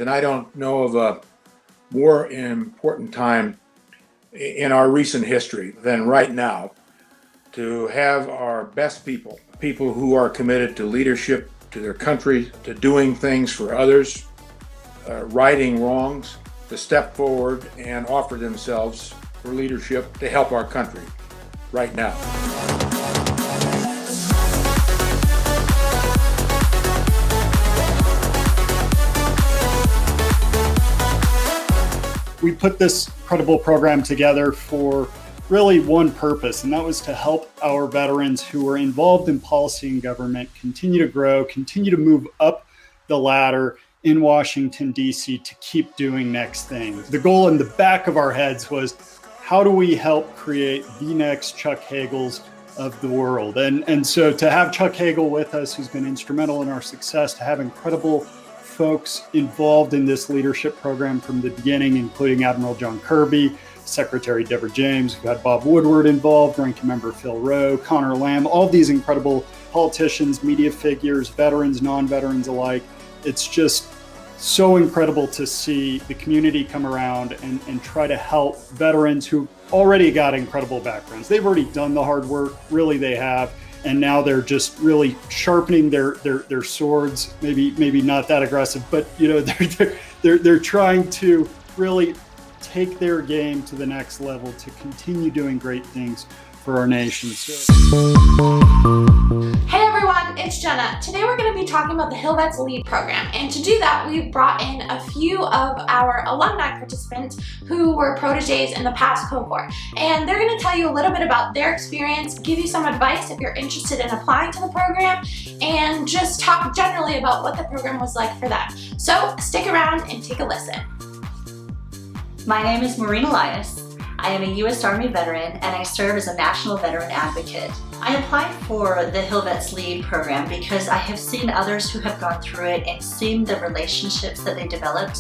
And I don't know of a more important time in our recent history than right now to have our best people who are committed to leadership, to their country, to doing things for others, righting wrongs, to step forward and offer themselves for leadership to help our country right now. We put this incredible program together for really one purpose, and that was to help our veterans who are involved in policy and government continue to grow, continue to move up the ladder in Washington, D.C. to keep doing next things. The goal in the back of our heads was, how do we help create the next Chuck Hagels of the world? And so to have Chuck Hagel with us, who's been instrumental in our success, to have incredible folks involved in this leadership program from the beginning, including Admiral John Kirby, Secretary Deborah James, we've had Bob Woodward involved, Ranking Member Phil Rowe, Connor Lamb, all these incredible politicians, media figures, veterans, non-veterans alike. It's just so incredible to see the community come around and try to help veterans who already got incredible backgrounds. They've already done the hard work, really they have. And now they're just really sharpening their swords. Maybe not that aggressive, but they're trying to really take their game to the next level to continue doing great things for our nation. Hey everyone, it's Jenna. Today we're going to be talking about the HillVets LEAD program, and to do that we've brought in a few of our alumni participants who were proteges in the past cohort, and they're going to tell you a little bit about their experience, give you some advice if you're interested in applying to the program, and just talk generally about what the program was like for them. So stick around and take a listen. My name is Maureen Elias. I am a U.S. Army veteran and I serve as a National Veteran Advocate. I applied for the HillVets LEAD program because I have seen others who have gone through it and seen the relationships that they developed.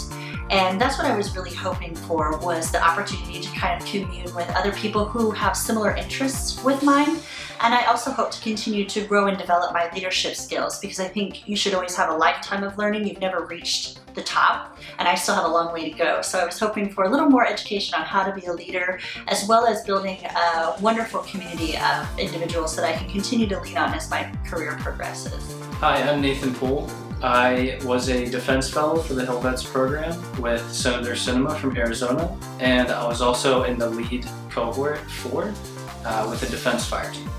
And that's what I was really hoping for, was the opportunity to kind of commune with other people who have similar interests with mine. And I also hope to continue to grow and develop my leadership skills, because I think you should always have a lifetime of learning. You've never reached the top, and I still have a long way to go. So I was hoping for a little more education on how to be a leader, as well as building a wonderful community of individuals that I can continue to lean on as my career progresses. Hi, I'm Nathan Poole. I was a defense fellow for the HillVets program with Senator Sinema from Arizona, and I was also in the LEAD Cohort V with the Defense Fire Team.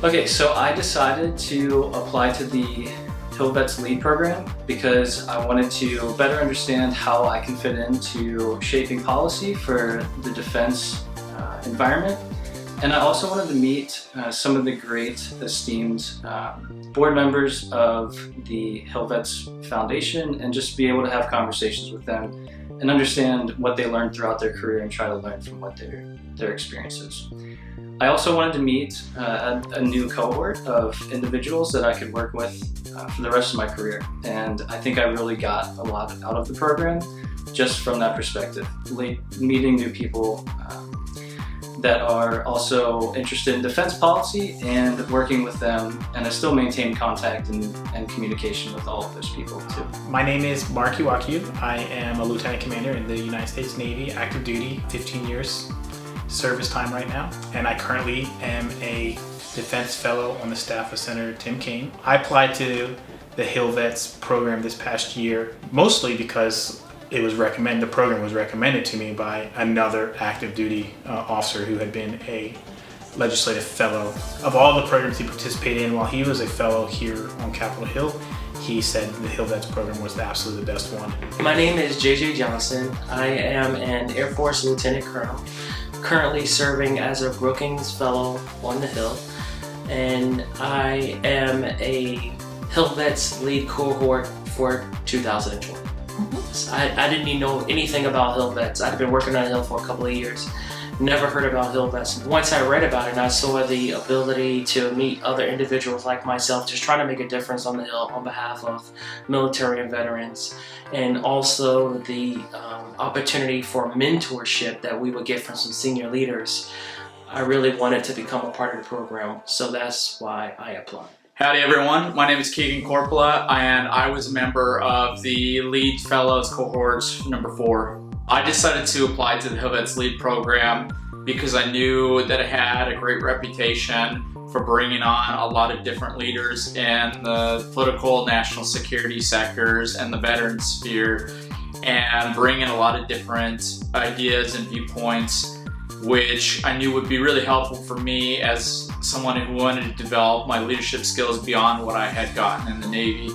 Okay, so I decided to apply to the HillVets LEAD program because I wanted to better understand how I can fit into shaping policy for the defense environment. And I also wanted to meet some of the great esteemed board members of the HillVets Foundation and just be able to have conversations with them and understand what they learned throughout their career and try to learn from what their experiences. I also wanted to meet a new cohort of individuals that I could work with for the rest of my career. And I think I really got a lot out of the program just from that perspective, meeting new people that are also interested in defense policy and working with them, and I still maintain contact and communication with all of those people too. My name is Mark Iwakiu. I am a lieutenant commander in the United States Navy, active duty, 15 years service time right now, and I currently am a defense fellow on the staff of Senator Tim Kaine. I applied to the HillVets program this past year mostly because the program was recommended to me by another active duty officer who had been a legislative fellow. Of all the programs he participated in while he was a fellow here on Capitol Hill, he said the HillVets program was absolutely the best one. My name is JJ Johnson. I am an Air Force Lieutenant Colonel, currently serving as a Brookings Fellow on the Hill, and I am a HillVets LEAD Cohort for 2020. I didn't even know anything about HillVets. I'd been working on the Hill for a couple of years. Never heard about HillVets. Once I read about it and I saw the ability to meet other individuals like myself, just trying to make a difference on the Hill on behalf of military and veterans, and also the opportunity for mentorship that we would get from some senior leaders, I really wanted to become a part of the program, so that's why I applied. Howdy everyone, my name is Keegan Corpola and I was a member of the LEAD Fellows Cohort #4. I decided to apply to the HillVets LEAD program because I knew that it had a great reputation for bringing on a lot of different leaders in the political, national security sectors and the veteran sphere, and bringing a lot of different ideas and viewpoints, which I knew would be really helpful for me as someone who wanted to develop my leadership skills beyond what I had gotten in the Navy.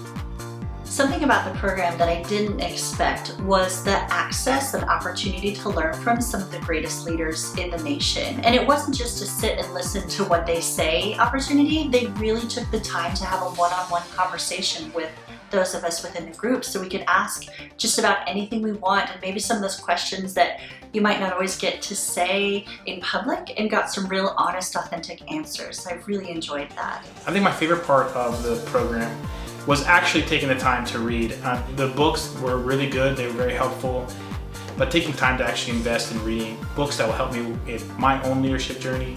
Something about the program that I didn't expect was the access and opportunity to learn from some of the greatest leaders in the nation. And it wasn't just to sit and listen to what they say opportunity, they really took the time to have a one-on-one conversation with those of us within the group so we could ask just about anything we want, and maybe some of those questions that you might not always get to say in public, and got some real honest, authentic answers. I really enjoyed that. I think my favorite part of the program was actually taking the time to read. The books were really good, they were very helpful, but taking time to actually invest in reading books that will help me in my own leadership journey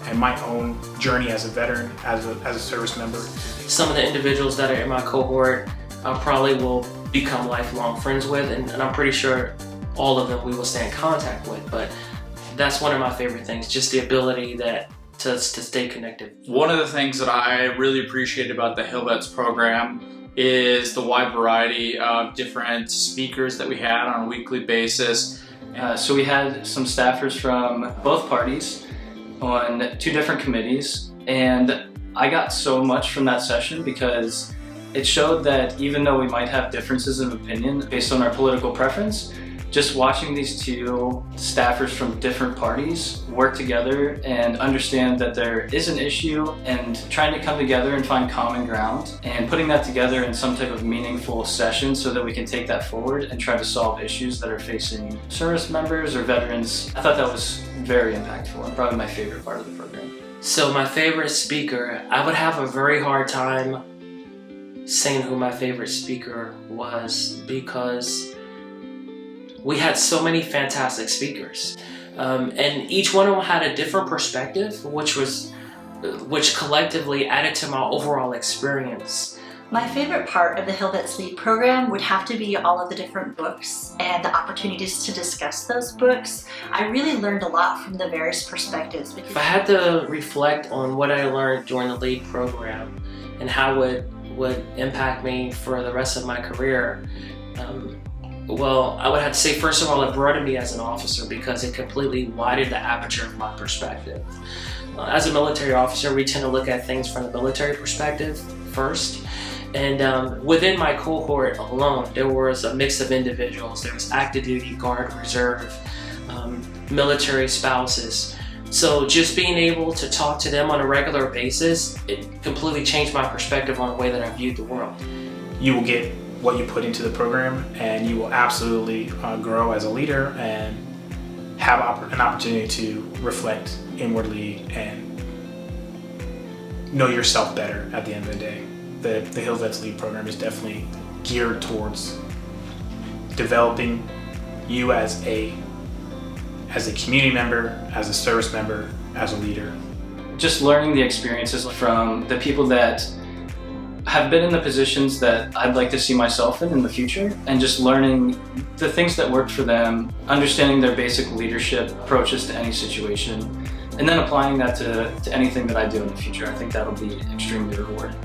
and my own journey as a veteran, as a service member. Some of the individuals that are in my cohort I probably will become lifelong friends with, and I'm pretty sure all of them we will stay in contact with, but that's one of my favorite things, just the ability to stay connected. One of the things that I really appreciate about the HillVets program is the wide variety of different speakers that we had on a weekly basis. So we had some staffers from both parties on 2 different committees, and I got so much from that session because it showed that even though we might have differences of opinion based on our political preference, just watching these 2 staffers from different parties work together and understand that there is an issue and trying to come together and find common ground and putting that together in some type of meaningful session so that we can take that forward and try to solve issues that are facing service members or veterans. I thought that was very impactful and probably my favorite part of the program. So my favorite speaker, I would have a very hard time saying who my favorite speaker was because we had so many fantastic speakers, and each one of them had a different perspective, which collectively added to my overall experience. My favorite part of the HillVets LEAD program would have to be all of the different books and the opportunities to discuss those books. I really learned a lot from the various perspectives. If I had to reflect on what I learned during the LEAD program and how it would impact me for the rest of my career, well, I would have to say, first of all, it broadened me as an officer because it completely widened the aperture of my perspective. As a military officer, we tend to look at things from the military perspective first. And within my cohort alone, there was a mix of individuals. There was active duty, guard, reserve, military spouses. So just being able to talk to them on a regular basis, it completely changed my perspective on the way that I viewed the world. You will get what you put into the program, and you will absolutely grow as a leader and have an opportunity to reflect inwardly and know yourself better at the end of the day. The HillVets LEAD program is definitely geared towards developing you as a community member, as a service member, as a leader. Just learning the experiences from the people that have been in the positions that I'd like to see myself in the future, and just learning the things that worked for them, understanding their basic leadership approaches to any situation, and then applying that to anything that I do in the future. I think that'll be extremely rewarding.